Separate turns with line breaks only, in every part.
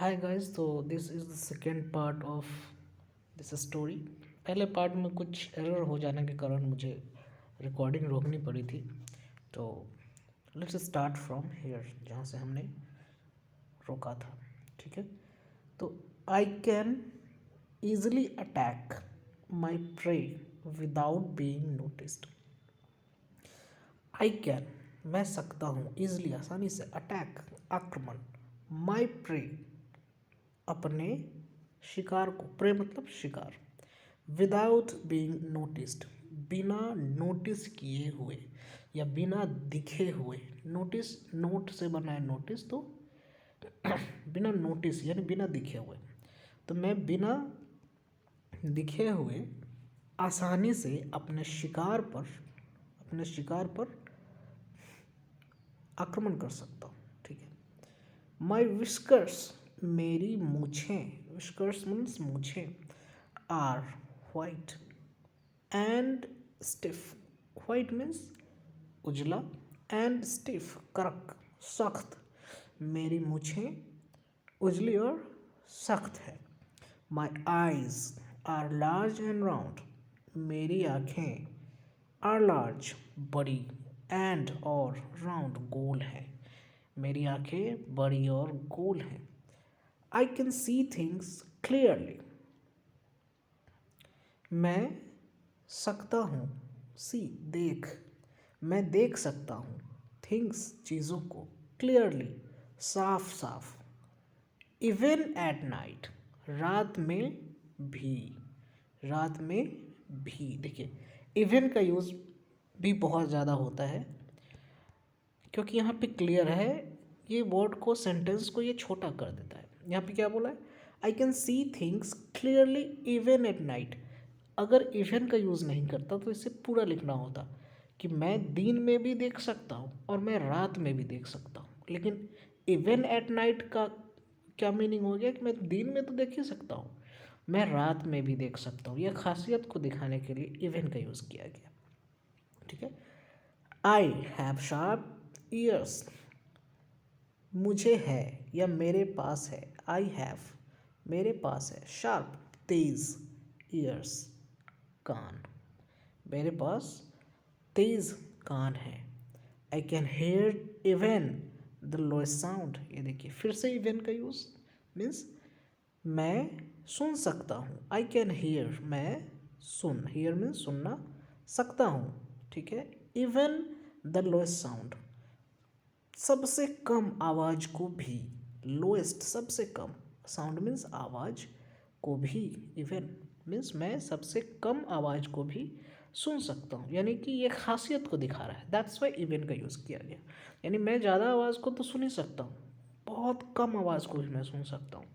Hi guys, तो this is the second part of this story. पहले part में कुछ एरर हो जाने के कारण मुझे रिकॉर्डिंग रोकनी पड़ी थी। तो लेट्स स्टार्ट फ्रॉम हियर, जहाँ से हमने रोका था। ठीक है, तो I can easily attack my prey without being noticed. I can, मैं सकता हूँ, ईजिली, आसानी से, अटैक, आक्रमण, माई प्रे, अपने शिकार को, प्रे मतलब शिकार, विदाउट बीइंग नोटिस्ड, बिना नोटिस किए हुए या बिना दिखे हुए। नोटिस, नोट से बना है नोटिस, तो बिना नोटिस यानी बिना दिखे हुए। तो मैं बिना दिखे हुए आसानी से अपने शिकार पर आक्रमण कर सकता हूँ। ठीक है, माई विस्कर्स, मेरी मूछें, विस्कर्स मीन्स मूछें, are white and stiff. White means उजला, एंड स्टिफ कड़क, सख्त। मेरी मूछें उजली और सख्त है। My eyes are large and round, मेरी आँखें आर लार्ज, बड़ी, एंड और राउंड, गोल है। मेरी आँखें बड़ी और गोल हैं। I can see things clearly, मैं सकता हूँ, सी देख, मैं देख सकता हूँ, थिंग्स चीज़ों को, क्लियरली साफ साफ, इवन एट नाइट, रात में भी, रात में भी। देखिए, इवन का यूज़ भी बहुत ज़्यादा होता है क्योंकि यहाँ पे क्लियर है, ये वर्ड को, सेंटेंस को ये छोटा कर देता है। यहाँ पे क्या बोला है, आई can see things clearly even at night. अगर इवन का यूज़ नहीं करता तो इसे पूरा लिखना होता कि मैं दिन में भी देख सकता हूँ और मैं रात में भी देख सकता हूँ। लेकिन इवन एट नाइट का क्या मीनिंग हो गया कि मैं दिन में तो देख ही सकता हूँ, मैं रात में भी देख सकता हूँ। यह खासियत को दिखाने के लिए इवन का यूज़ किया गया। ठीक है, आई हैव शार्प ईयर्स, मुझे है या मेरे पास है, आई हैव, मेरे पास है, शार्प तेज, ईयर्स कान, मेरे पास तेज कान है। I can hear even the lowest sound, ये देखिए फिर से इवन का यूज मीन्स मैं सुन सकता हूँ। आई कैन हेयर, मैं सुन, हेयर मीन्स सुनना, सकता हूँ। ठीक है, इवन द लोएस्ट साउंड, सबसे कम आवाज़ को भी, लोएस्ट सबसे कम, साउंड मीन्स आवाज़ को भी, इवन मीन्स मैं सबसे कम आवाज़ को भी सुन सकता हूँ। यानी कि ये खासियत को दिखा रहा है, दैट्स वाई इवन का यूज़ किया गया। यानी मैं ज़्यादा आवाज़ को तो सुन ही सकता हूँ, बहुत कम आवाज़ को भी मैं सुन सकता हूँ।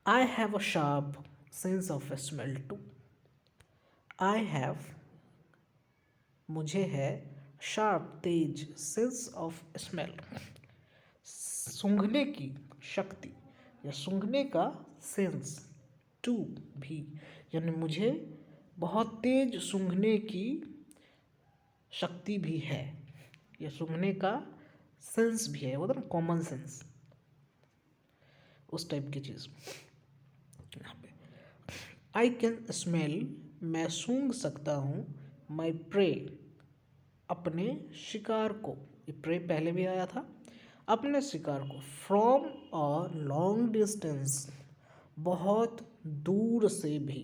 I have a sharp sense of smell too, I have, मुझे है, शार्प तेज, सेंस ऑफ स्मेल, सूंघने की शक्ति या सूंघने का सेंस, टू भी, यानी मुझे बहुत तेज सूंघने की शक्ति भी है या सूंघने का सेंस भी है, वो ना कॉमन सेंस, उस टाइप की चीज़ यहाँ पे। आई कैन स्मेल, मैं सूंघ सकता हूँ, माई प्रे, अपने शिकार को, ये प्रे पहले भी आया था, अपने शिकार को, फ्रॉम अ लॉन्ग डिस्टेंस, बहुत दूर से भी,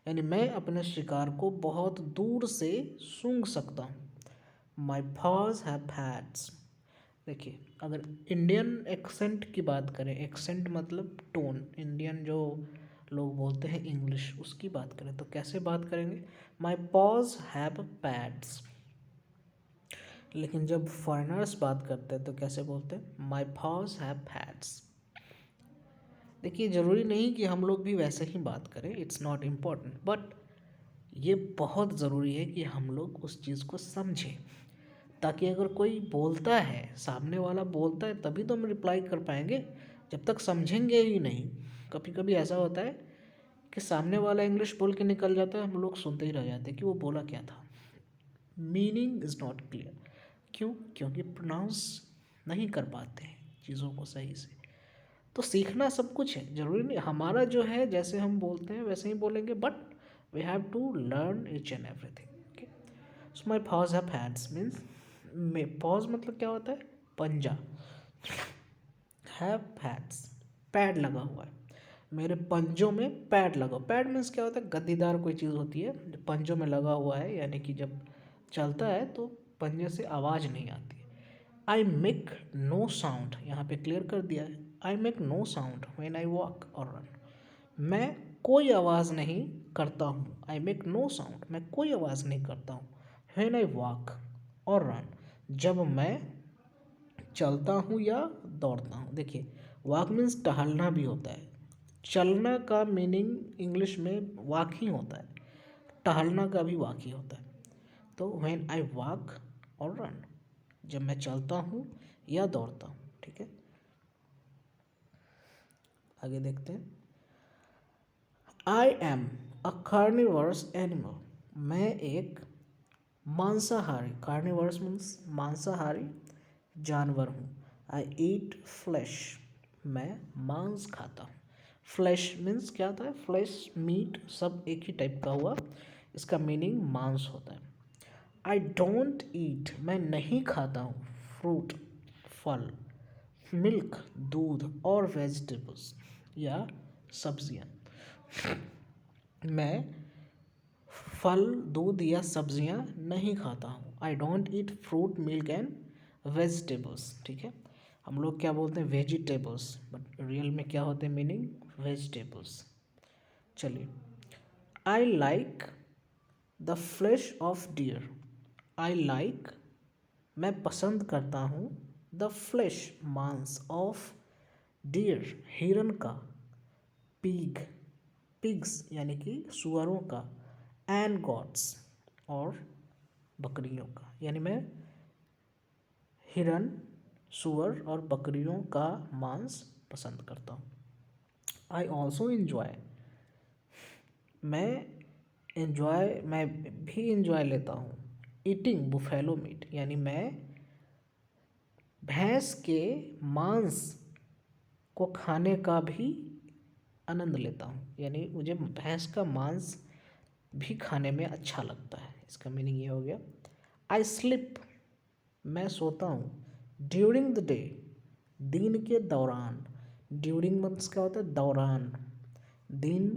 यानी मैं अपने शिकार को बहुत दूर से सूंघ सकता हूँ। माई paws हैव pads, देखिए अगर इंडियन एक्सेंट की बात करें, एक्सेंट मतलब टोन, इंडियन जो लोग बोलते हैं इंग्लिश, उसकी बात करें तो कैसे बात करेंगे, माई paws हैव pads। लेकिन जब फॉरेनर्स बात करते हैं तो कैसे बोलते हैं, माई paws हैव pads। देखिए ज़रूरी नहीं कि हम लोग भी वैसे ही बात करें, इट्स नॉट इम्पॉर्टेंट, बट ये बहुत ज़रूरी है कि हम लोग उस चीज़ को समझें, ताकि अगर कोई बोलता है, सामने वाला बोलता है, तभी तो हम रिप्लाई कर पाएंगे। जब तक समझेंगे ही नहीं, कभी कभी ऐसा होता है कि सामने वाला इंग्लिश बोल के निकल जाता है, हम लोग सुनते ही रह जाते हैं कि वो बोला क्या था, मीनिंग इज़ नॉट क्लियर। क्यों? क्योंकि प्रोनाउंस नहीं कर पाते हैं चीज़ों को सही से। तो सीखना सब कुछ है, ज़रूरी नहीं हमारा जो है जैसे हम बोलते हैं वैसे ही बोलेंगे, but we have to learn each and everything. Okay, so my paws have hands means paws मतलब क्या होता है, पंजा। हैव हैड्स, पैड लगा हुआ है, मेरे पंजों में पैड लगा। पैड मीन्स क्या होता है, गद्दीदार कोई चीज़ होती है जो पंजों में लगा हुआ है, यानी कि जब चलता है तो पंजे से आवाज़ नहीं आती है। आई मेक नो साउंड, यहाँ पे क्लियर कर दिया है, I make no sound when I walk और रन। मैं कोई आवाज़ नहीं करता हूँ, आई मेक नो साउंड, मैं कोई आवाज़ नहीं करता हूँ, व्हेन आई वॉक और रन, जब मैं चलता हूँ या दौड़ता हूँ। देखिए, वॉक मीन्स टहलना भी होता है, चलना का मीनिंग इंग्लिश में वॉक ही होता है, टहलना का भी वॉक ही होता है। तो व्हेन आई वॉक और रन, जब मैं चलता हूँ या दौड़ता हूँ। ठीक है, आगे देखते हैं। I am a carnivores animal, मैं एक मांसाहारी, कार्निवर्स मीन्स मांसाहारी जानवर हूँ। आई ईट फ्लैश, मैं मांस खाता हूँ। फ्लैश मीन्स क्या होता है, फ्लैश मीट सब एक ही टाइप का हुआ, इसका मीनिंग मांस होता है। आई डोंट ईट, मैं नहीं खाता हूँ, फ्रूट फल, मिल्क दूध और वेजिटेबल्स या सब्जियाँ। मैं फल दूध या सब्जियां नहीं खाता हूँ। I don't eat fruit milk and vegetables. ठीक है, हम लोग क्या बोलते हैं, वेजिटेबल्स, बट रियल में क्या होते हैं मीनिंग, वेजिटेबल्स। चलिए, I like the flash of dear, I like मैं पसंद करता हूँ, द फ्लैश मांस ऑफ डियर हिरन का, पिग पिग्स यानी कि सुअरों का, एंड गॉट्स और बकरियों का, यानी मैं हिरन सुअर और बकरियों का मांस पसंद करता हूँ। आई ऑल्सो इन्जॉय, मैं भी इंजॉय लेता हूँ, ईटिंग बुफेलो मीट, यानी मैं भैंस के मांस को खाने का भी आनंद लेता हूँ, यानी मुझे भैंस का मांस भी खाने में अच्छा लगता है, इसका मीनिंग ये हो गया। आई स्लिप, मैं सोता हूँ, ड्यूरिंग द डे, दिन के दौरान, ड्यूरिंग मीन्स क्या होता है, दौरान, दिन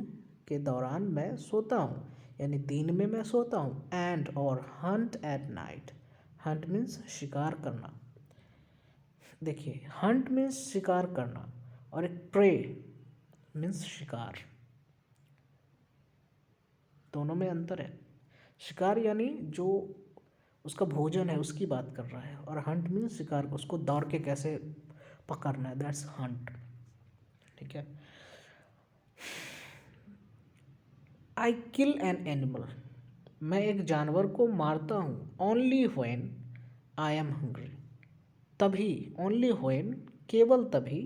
के दौरान मैं सोता हूँ, यानी दिन में मैं सोता हूँ। एंड और Hunt at night, Hunt means शिकार करना। देखिए, हंट मीन्स शिकार करना और एक प्रे मीन्स शिकार, दोनों में अंतर है। शिकार यानी जो उसका भोजन है उसकी बात कर रहा है, और हंट मीन्स शिकार, उसको दौड़ के कैसे पकड़ना है, दैट्स हंट। ठीक है, आई किल एन एनिमल, मैं एक जानवर को मारता हूँ, only when I am hungry, तभी, ओनली व्हेन केवल तभी,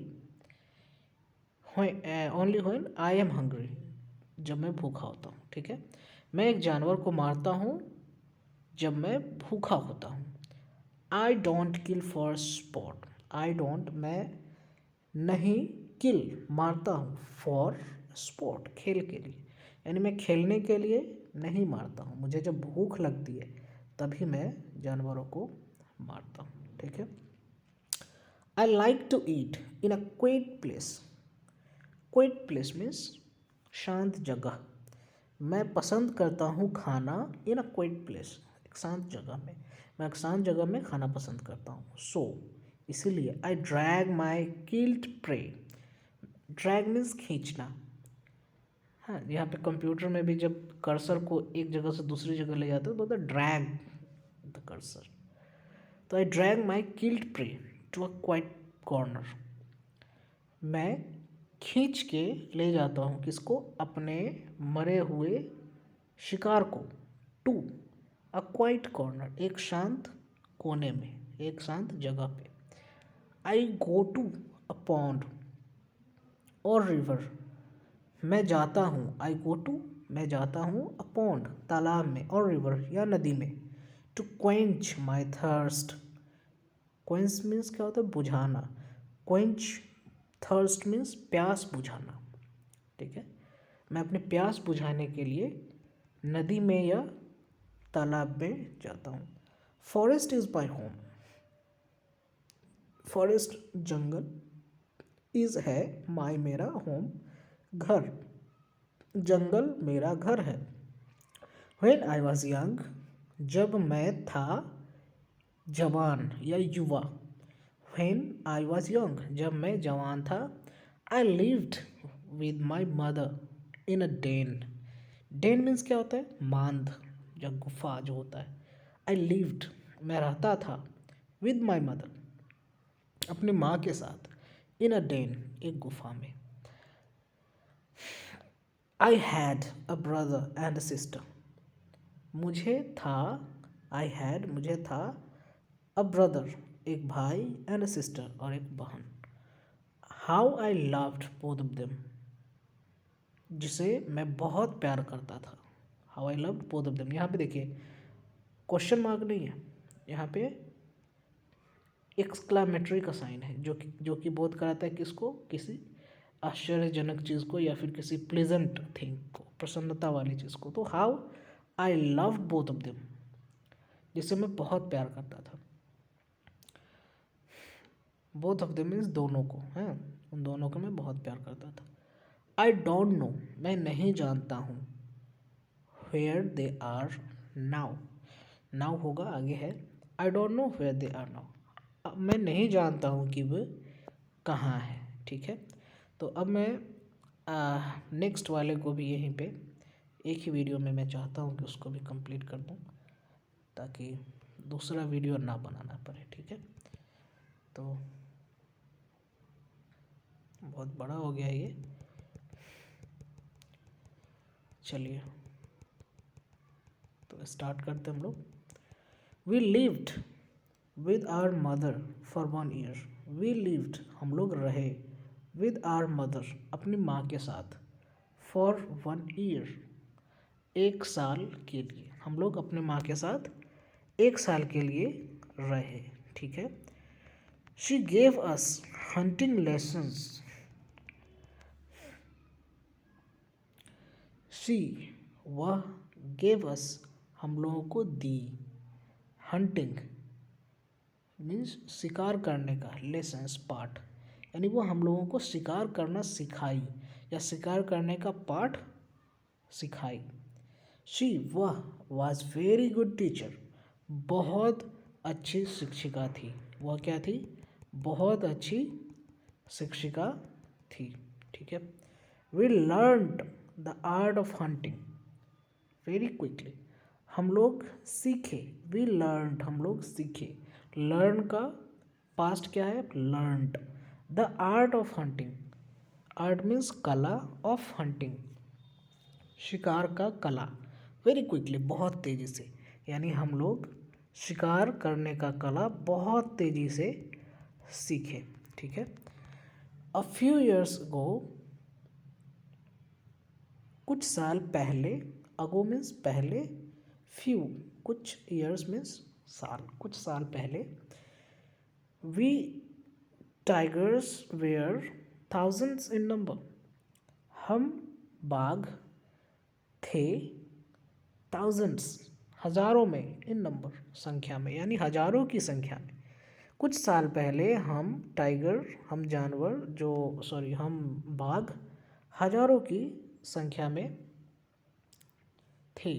only when I am hungry, जब मैं भूखा होता हूँ। ठीक है, मैं एक जानवर को मारता हूँ जब मैं भूखा होता हूँ। I don't kill for spot, I don't मैं नहीं, किल मारता हूँ, फॉर स्पॉट खेल के लिए, यानी मैं खेलने के लिए नहीं मारता हूँ, मुझे जब भूख लगती है तभी मैं जानवरों को मारता हूँ। ठीक है, I like to eat in a quiet place, quiet place means शांत जगह, मैं पसंद करता हूँ खाना इन अ क्वाइट प्लेस, एक शांत जगह में, मैं एक शांत जगह में खाना पसंद करता हूँ। सो इसीलिए आई drag my killed pray, drag means खींचना। हाँ, यहाँ पे कंप्यूटर में भी जब कर्सर को एक जगह से दूसरी जगह ले जाते हैं तो बोलते हैं ड्रैग द कर्सर। तो I drag my killed prey to a quiet corner, मैं खींच के ले जाता हूँ किसको, अपने मरे हुए शिकार को, टू अ क्वाइट कॉर्नर, एक शांत कोने में, एक शांत जगह पे। आई गो टू अ पॉन्ड और रिवर, मैं जाता हूँ, आई गो टू मैं जाता हूँ, अ पॉन्ड तालाब में, और रिवर या नदी में, to quench my thirst, quench means क्या होता है, बुझाना, क्वेंच थर्स्ट मीन्स प्यास बुझाना, ठीक है। मैं अपने प्यास बुझाने के लिए नदी में या तालाब में जाता हूँ। Forest is my home, forest jungle, is है, माई मेरा, होम घर, जंगल मेरा घर है। व्हेन आई वॉज यंग, जब मैं था जवान या युवा। व्हेन आई वॉज यंग, जब मैं जवान था। I lived with my mother in a den. Den means क्या होता है? मांद या गुफा जो होता है। आई लिव्ड, मैं रहता था, विद माई मदर, अपनी माँ के साथ, इन अ डेन, एक गुफा में। I had a brother and a sister, मुझे था, आई हैड, मुझे था, अ ब्रदर, एक भाई, एंड अ सिस्टर, और एक बहन। How I loved both of them, जिसे मैं बहुत प्यार करता था। How I loved both of them, यहाँ पे देखिए क्वेश्चन मार्क नहीं है, यहाँ पे एक्सक्लामेटरी का साइन है, जो कि बोध कराता है किसको? किसी आश्चर्यजनक चीज़ को या फिर किसी प्लेजेंट थिंग को, प्रसन्नता वाली चीज़ को। तो how I loved both of them, जिसे मैं बहुत प्यार करता था। बोथ ऑफ देम मीन्स दोनों को, हैं, उन दोनों को मैं बहुत प्यार करता था। आई डोंट नो, मैं नहीं जानता हूँ। Where they are now, now होगा, आगे है। I don't know where they are now, मैं नहीं जानता हूँ कि वे कहाँ है, ठीक है। तो अब मैं नेक्स्ट वाले को भी यहीं पे एक ही वीडियो में मैं चाहता हूँ कि उसको भी कंप्लीट कर दूँ, ताकि दूसरा वीडियो ना बनाना पड़े, ठीक है। तो बहुत बड़ा हो गया ये, चलिए तो स्टार्ट करते हम लोग। We lived with our mother for 1 year, we lived, हम लोग रहे, विद आवर मदर, अपनी माँ के साथ, फॉर 1 ईयर, 1 साल के लिए, हम लोग अपने माँ के साथ 1 साल के लिए रहे, ठीक है। She gave us hunting lessons, she, वह, गेव अस, हम लोगों को दी, हंटिंग मीन्स शिकार करने का, लेसन्स पाठ, यानी वो हम लोगों को शिकार करना सिखाई या शिकार करने का पाठ सिखाई। शी, वह, वॉज वेरी गुड टीचर, बहुत अच्छी शिक्षिका थी। वह क्या थी? बहुत अच्छी शिक्षिका थी, ठीक है। We learned the art of hunting very quickly, हम लोग सीखे, वी लर्नड, हम लोग सीखे, लर्न का पास्ट क्या है? Learned. The art of hunting, art means कला, ऑफ हंटिंग, शिकार का कला, वेरी क्विकली, बहुत तेज़ी से, यानी हम लोग शिकार करने का कला बहुत तेज़ी से सीखे, ठीक है। अ फ्यू ईयर्स गो, कुछ साल पहले, अगो मीन्स पहले, फ्यू कुछ, ईयर्स मीन्स साल, कुछ साल पहले। We tigers were thousands in number, हम बाघ थे, थाउजेंड्स, हजारों में, इन नंबर, संख्या में, यानी हजारों की संख्या में। कुछ साल पहले हम टाइगर, हम जानवर जो, सॉरी, हम बाघ हजारों की संख्या में थे।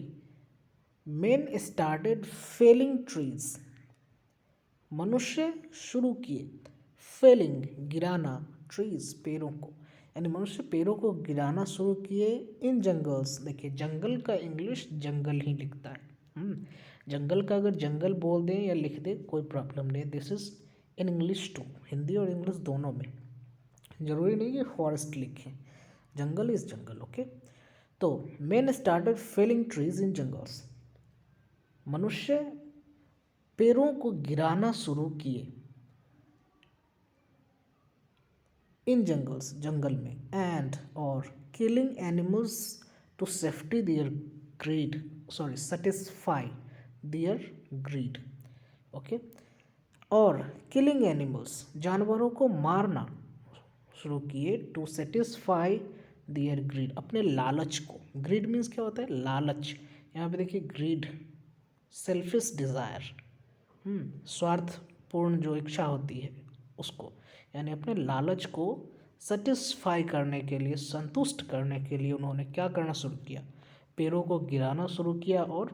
मेन स्टार्टेड फेलिंग ट्रीज, मनुष्य शुरू किए, फेलिंग गिराना, ट्रीज पेड़ों को, यानी मनुष्य पेड़ों को गिराना शुरू किए। इन जंगल्स, देखिए जंगल का इंग्लिश जंगल ही लिखता है, जंगल का अगर जंगल बोल दें या लिख दें कोई प्रॉब्लम नहीं, this is in English too, Hindi और इंग्लिश दोनों में, जरूरी नहीं कि फॉरेस्ट लिखें, जंगल इज जंगल, ओके। तो man started felling trees in jungles, मनुष्य पेड़ों को गिराना शुरू किए, इन जंगल्स, जंगल में, एंड, और, killing animals to safety their greed, sorry satisfy their greed, okay. और किलिंग एनिमल्स, जानवरों को मारना, शुरू किए टू सेटिस्फाई दियर ग्रीड, अपने लालच को। ग्रीड मीन्स क्या होता है? लालच। यहाँ पे देखिए ग्रीड, सेल्फिश डिज़ायर, स्वार्थपूर्ण जो इच्छा होती है उसको, यानी अपने लालच को सेटिस्फाई करने के लिए, संतुष्ट करने के लिए उन्होंने क्या करना शुरू किया? पेड़ों को गिराना शुरू किया और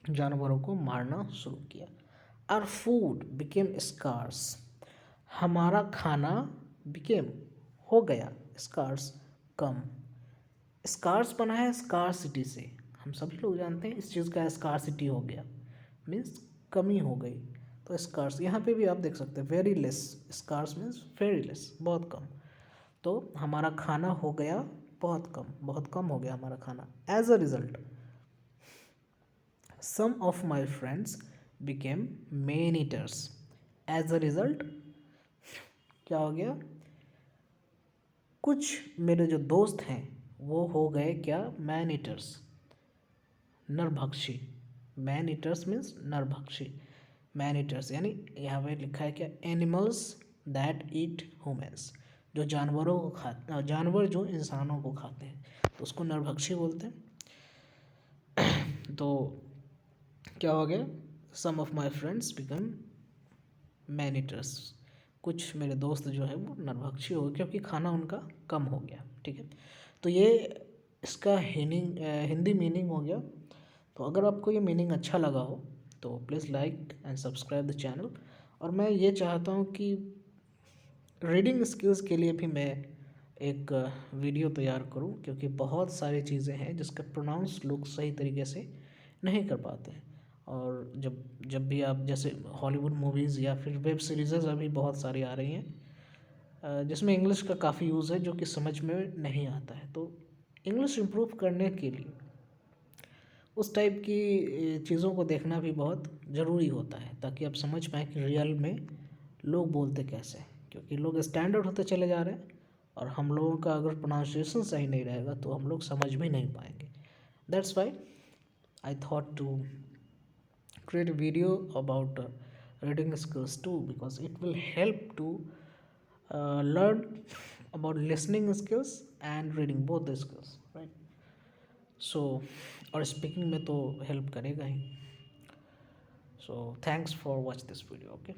जानवरों को मारना शुरू किया। आवर फूड बिकेम स्कार्स, हमारा खाना बिकेम हो गया, स्कार्स कम। स्कार्स बना है स्कार्सिटी से, हम सभी लोग जानते हैं इस चीज़ का स्कार्सिटी हो गया मीन्स कमी हो गई। तो स्कार्स यहाँ पे भी आप देख सकते हैं very less, scarce means very less, बहुत कम। तो हमारा खाना हो गया बहुत कम, बहुत कम हो गया हमारा खाना। As a result some of my friends became men eaters. As a result क्या हो गया? कुछ मेरे जो दोस्त हैं वो हो गए क्या? मैन ईटर्स, नरभक्षी। मैन ईटर्स मीन्स नरभक्षी। मैन ईटर्स यानी यहाँ पे लिखा है क्या? एनिमल्स दैट ईट ह्यूमन्स, जो जानवरों को खाते, जानवर जो इंसानों को खाते हैं तो उसको नरभक्षी बोलते हैं। तो क्या हो गया? Some of my friends become man eaters, कुछ मेरे दोस्त जो है वो नरभक्षी हो गए क्योंकि खाना उनका कम हो गया। ठीक है, तो ये इसका हिंदी मीनिंग हो गया। तो अगर आपको ये मीनिंग अच्छा लगा हो तो please like and subscribe the channel. और मैं ये चाहता हूँ कि रीडिंग स्किल्स के लिए भी मैं एक वीडियो तैयार करूँ, क्योंकि बहुत सारी चीज़ें हैं जिसका प्रोनाउंस लोग सही तरीके से नहीं कर पाते हैं। और जब जब भी आप जैसे हॉलीवुड मूवीज़ या फिर वेब सीरीज़ अभी बहुत सारी आ रही हैं जिसमें इंग्लिश का काफ़ी यूज़ है जो कि समझ में नहीं आता है, तो इंग्लिश इम्प्रूव करने के लिए उस टाइप की चीज़ों को देखना भी बहुत ज़रूरी होता है, ताकि आप समझ पाएँ कि रियल में लोग बोलते कैसे हैं। क्योंकि लोग स्टैंडर्ड होते चले जा रहे हैं और हम लोगों का अगर प्रोनाउंसिएशन सही नहीं रहेगा तो हम लोग समझ भी नहीं पाएंगे। That's why I thought to create a video about reading skills too, because it will help to learn about listening skills and reading, both the skills, right? So और speaking में तो help करेगा ही। So thanks for watch this video, okay?